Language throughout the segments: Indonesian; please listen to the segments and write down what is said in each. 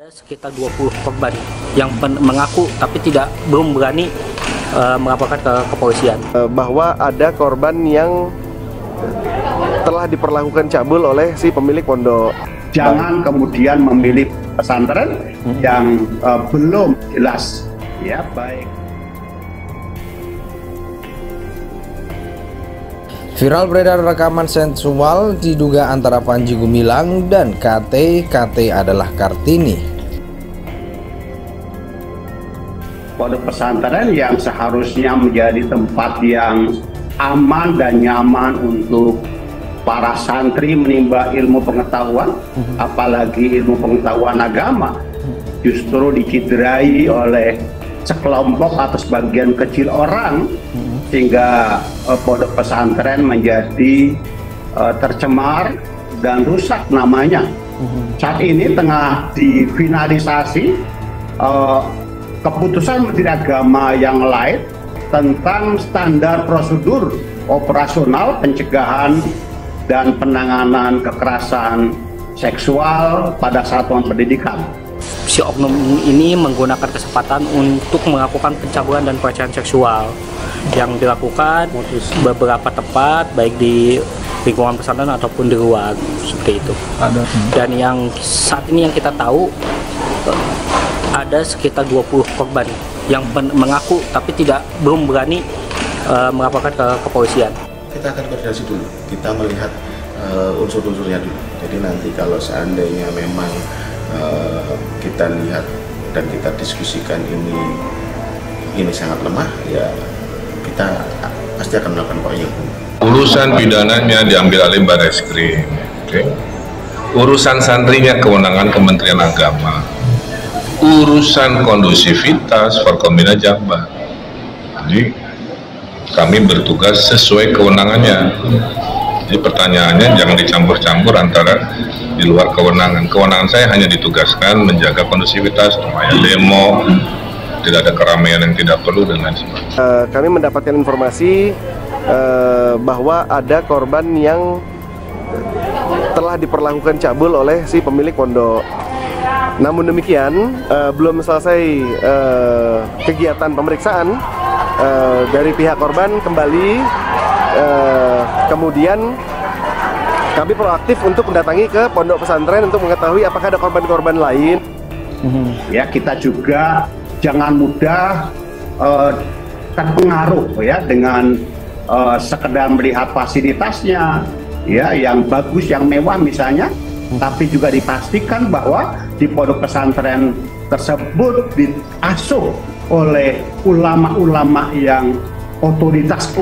Ada sekitar 20 korban yang mengaku tapi belum berani melaporkan ke kepolisian. Bahwa ada korban yang telah diperlakukan cabul oleh si pemilik pondok. Jangan kemudian memilih pesantren yang belum jelas, ya baik. Viral beredar rekaman sensual diduga antara Panji Gumilang dan KT. KT adalah Kartini. Pondok pesantren yang seharusnya menjadi tempat yang aman dan nyaman untuk para santri menimba ilmu pengetahuan, apalagi ilmu pengetahuan agama, justru dicederai oleh sekelompok atau sebagian kecil orang, sehingga pondok pesantren menjadi tercemar dan rusak namanya. Saat ini tengah difinalisasi keputusan Menteri Agama yang lain tentang standar prosedur operasional pencegahan dan penanganan kekerasan seksual pada satuan pendidikan. Si oknum ini menggunakan kesempatan untuk melakukan pencabulan dan pelecehan seksual yang dilakukan beberapa tempat, baik di lingkungan pesantren ataupun di luar, seperti itu. Dan yang saat ini yang kita tahu ada sekitar 20 korban yang mengaku tapi belum berani melaporkan ke kepolisian. Kita akan koordinasi dulu, kita melihat unsur-unsurnya dulu. Jadi nanti kalau seandainya memang kita lihat dan kita diskusikan ini sangat lemah, ya kita pasti akan melakukan upaya hukum. Urusan pidananya diambil alih Barreskrim, urusan santrinya kewenangan Kementerian Agama, urusan kondusivitas Forkombina Jakbar. Jadi kami bertugas sesuai kewenangannya. Jadi pertanyaannya jangan dicampur-campur antara di luar kewenangan. Kewenangan saya hanya ditugaskan menjaga kondusivitas, supaya demo, tidak ada keramaian yang tidak perlu dan lain sebagainya. Kami mendapatkan informasi bahwa ada korban yang telah diperlakukan cabul oleh si pemilik pondok. Namun demikian, belum selesai kegiatan pemeriksaan dari pihak korban kembali. Kemudian kami proaktif untuk mendatangi ke pondok pesantren untuk mengetahui apakah ada korban-korban lain. Ya, kita juga jangan mudah terpengaruh ya dengan sekedar melihat fasilitasnya, ya yang bagus, yang mewah misalnya, tapi juga dipastikan bahwa di pondok pesantren tersebut diasuh oleh ulama-ulama yang otoritas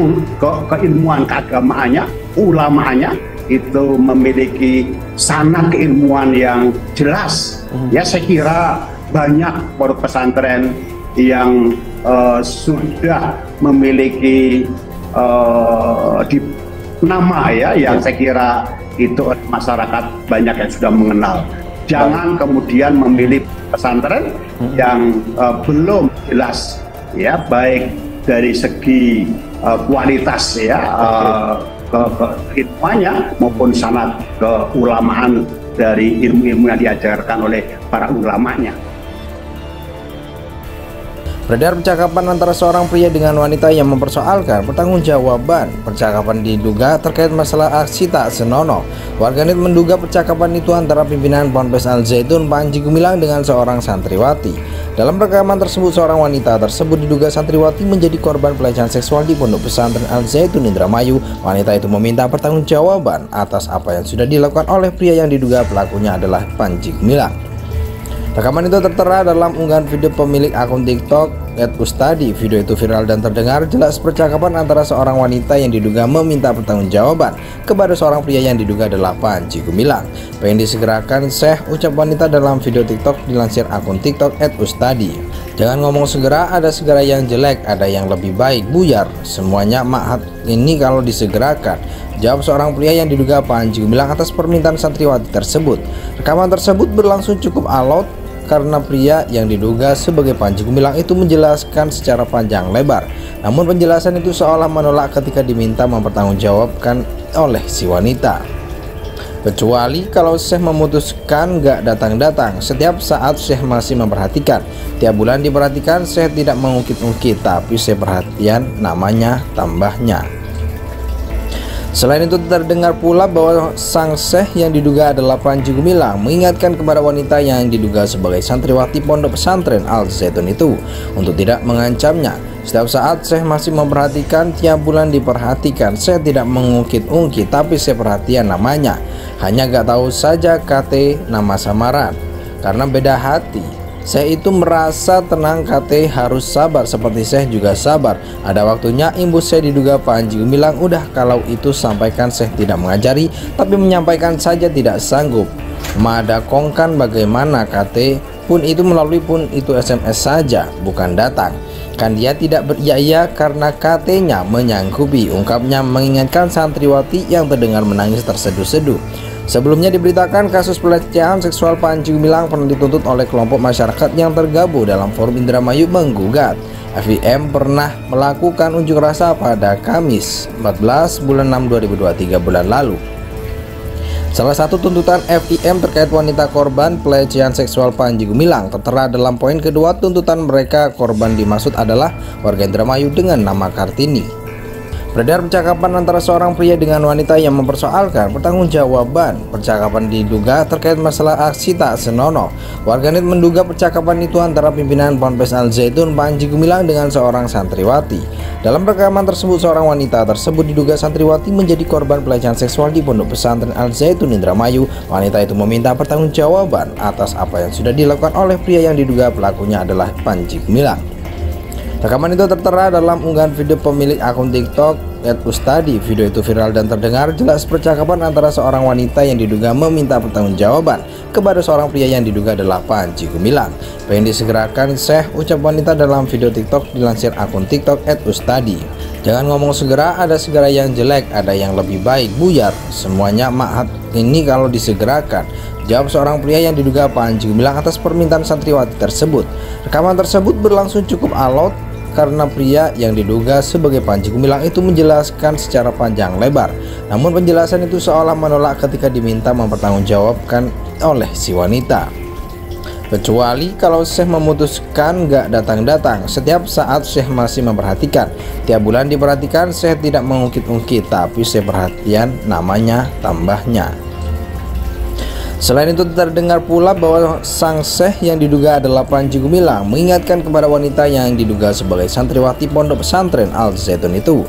keilmuan keagamaannya, ulamanya itu memiliki sanad keilmuan yang jelas. Ya, saya kira banyak pondok pesantren yang sudah memiliki nama ya, yang saya kira itu masyarakat banyak yang sudah mengenal. Jangan kemudian memilih pesantren yang belum jelas, ya baik dari segi kualitas ya keilmuannya maupun sanad keulamaan dari ilmu-ilmu yang diajarkan oleh para ulamanya. Beredar percakapan antara seorang pria dengan wanita yang mempersoalkan pertanggungjawaban. Percakapan diduga terkait masalah aksi tak senonoh. Warganet menduga percakapan itu antara pimpinan Ponpes Al Zaitun Panji Gumilang dengan seorang santriwati. Dalam rekaman tersebut, seorang wanita tersebut diduga santriwati menjadi korban pelecehan seksual di Pondok Pesantren Al Zaitun Indramayu. Wanita itu meminta pertanggungjawaban atas apa yang sudah dilakukan oleh pria yang diduga pelakunya adalah Panji Gumilang. Rekaman itu tertera dalam unggahan video pemilik akun TikTok @ustadi. Video itu viral dan terdengar jelas percakapan antara seorang wanita yang diduga meminta pertanggungjawaban kepada seorang pria yang diduga adalah Panji Gumilang. Pengen disegerakan Syekh, ucap wanita dalam video TikTok dilansir akun TikTok @ustadi. Jangan ngomong segera, ada segera yang jelek, ada yang lebih baik, buyar. Semuanya mahat ini kalau disegerakan, jawab seorang pria yang diduga Panji Gumilang atas permintaan santriwati tersebut. Rekaman tersebut berlangsung cukup alot karena pria yang diduga sebagai Panji Gumilang itu menjelaskan secara panjang lebar. Namun penjelasan itu seolah menolak ketika diminta mempertanggungjawabkan oleh si wanita. Kecuali kalau Syekh memutuskan gak datang-datang. Setiap saat Syekh masih memperhatikan. Tiap bulan diperhatikan, Syekh tidak mengungkit-ungkit, tapi Syekh perhatian namanya tambahnya. Selain itu terdengar pula bahwa sang Syekh yang diduga adalah Panji Gumilang mengingatkan kepada wanita yang diduga sebagai santriwati pondok pesantren Al Zaitun itu untuk tidak mengancamnya. Setiap saat Syekh masih memperhatikan, tiap bulan diperhatikan. Syekh tidak mengungkit-ungkit, tapi Syekh perhatian namanya. Hanya gak tahu saja KT nama samaran. Karena beda hati, Syekh itu merasa tenang, KT harus sabar seperti Syekh juga sabar. Ada waktunya imbus Syekh diduga Panji Gumilang. Udah kalau itu sampaikan, Syekh tidak mengajari, tapi menyampaikan saja tidak sanggup. Madakongkan bagaimana KT pun itu melalui pun itu SMS saja, bukan datang. Kan dia tidak beria-ia karena KT-nya menyanggupi, ungkapnya mengingatkan santriwati yang terdengar menangis terseduh-seduh. Sebelumnya diberitakan kasus pelecehan seksual Panji Gumilang pernah dituntut oleh kelompok masyarakat yang tergabung dalam Forum Indramayu menggugat. FIM pernah melakukan unjuk rasa pada Kamis 14 bulan 6 2023 bulan lalu. Salah satu tuntutan FIM terkait wanita korban pelecehan seksual Panji Gumilang tertera dalam poin kedua tuntutan mereka. Korban dimaksud adalah warga Indramayu dengan nama Kartini. Beredar percakapan antara seorang pria dengan wanita yang mempersoalkan pertanggungjawaban. Percakapan diduga terkait masalah aksi tak senonoh. Warganet menduga percakapan itu antara pimpinan Ponpes Al Zaitun Panji Gumilang dengan seorang santriwati. Dalam rekaman tersebut, seorang wanita tersebut diduga santriwati menjadi korban pelecehan seksual di Pondok Pesantren Al Zaitun Indramayu. Wanita itu meminta pertanggungjawaban atas apa yang sudah dilakukan oleh pria yang diduga pelakunya adalah Panji Gumilang. Rekaman itu tertera dalam unggahan video pemilik akun TikTok @ustadi. Video itu viral dan terdengar jelas percakapan antara seorang wanita yang diduga meminta pertanggungjawaban kepada seorang pria yang diduga adalah Panji Gumilang. Pengen disegerakan Syekh, ucap wanita dalam video TikTok dilansir akun TikTok @ustadi. Jangan ngomong segera, ada segera yang jelek, ada yang lebih baik, buyar. Semuanya maaf ini kalau disegerakan, jawab seorang pria yang diduga Panji Gumilang atas permintaan santriwati tersebut. Rekaman tersebut berlangsung cukup alot karena pria yang diduga sebagai Panji Gumilang itu menjelaskan secara panjang lebar. Namun penjelasan itu seolah menolak ketika diminta mempertanggungjawabkan oleh si wanita. Kecuali kalau Syekh memutuskan gak datang-datang. Setiap saat Syekh masih memperhatikan. Tiap bulan diperhatikan, Syekh tidak mengungkit-ungkit, tapi Syekh perhatian namanya tambahnya. Selain itu terdengar pula bahwa sang Syekh yang diduga adalah Panji Gumilang mengingatkan kepada wanita yang diduga sebagai santriwati pondok pesantren Al Zaitun itu